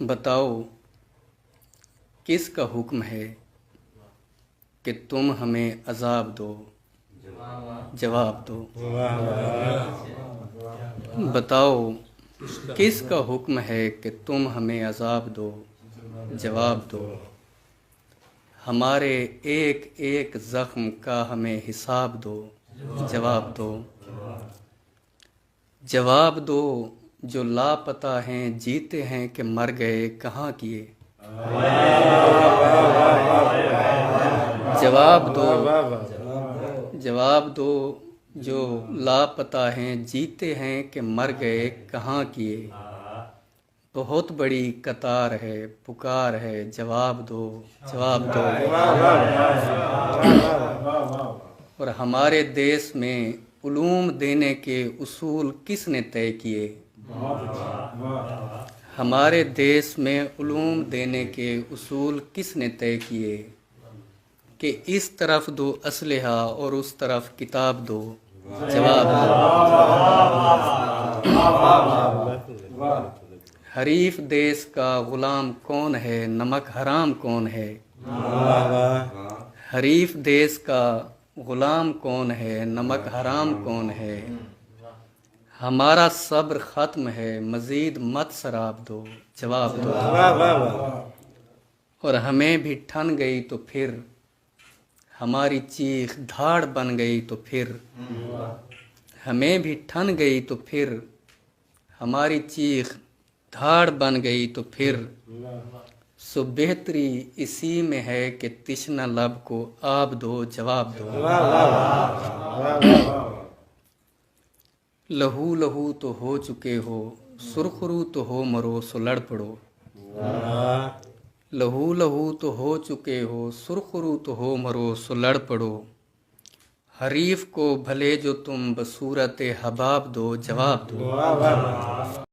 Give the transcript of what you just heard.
بتاؤ کس کا حکم ہے کہ تم ہمیں عذاب دو، جواب دو۔ بتاؤ کس کا حکم ہے کہ تم ہمیں عذاب دو، جواب دو۔ ہمارے ایک ایک زخم کا ہمیں حساب دو، جواب دو۔ جواب دو جو لاپتہ ہیں جیتے ہیں کہ مر گئے کہاں کیے۔ جواب دو، جواب دو جو لاپتہ ہیں جیتے ہیں کہ مر گئے کہاں کیے۔ بہت بڑی قطار ہے پکار ہے، جواب دو، جواب دو۔ اور ہمارے دیس میں علوم دینے کے اصول کس نے طے کیے۔ ہمارے دیس میں علوم دینے کے اصول کس نے طے کیے کہ اس طرف دو اسلحہ اور اس طرف کتاب دو، جواب دو۔ حریف دیس کا غلام کون ہے، نمک حرام کون ہے۔ حریف دیس کا غلام کون ہے، نمک حرام کون ہے۔ ہمارا صبر ختم ہے، مزید مت شراب دو، جواب دو۔ اور ہمیں بھی ٹھن گئی تو پھر ہماری چیخ دھاڑ بن گئی تو پھر ہمیں بھی ٹھن گئی تو پھر ہماری چیخ دھاڑ بن گئی تو پھر سو بہتری اسی میں ہے کہ تشنہ لب کو آب دو، جواب دو۔ لہو لہو تو ہو چکے ہو، سرخرو تو ہو مرو سو لڑ پڑو۔ لہو لہو تو ہو چکے ہو، سرخرو تو ہو مرو سو لڑ پڑو۔ حریف کو بھلے جو تم بصورت حباب دو، جواب دو۔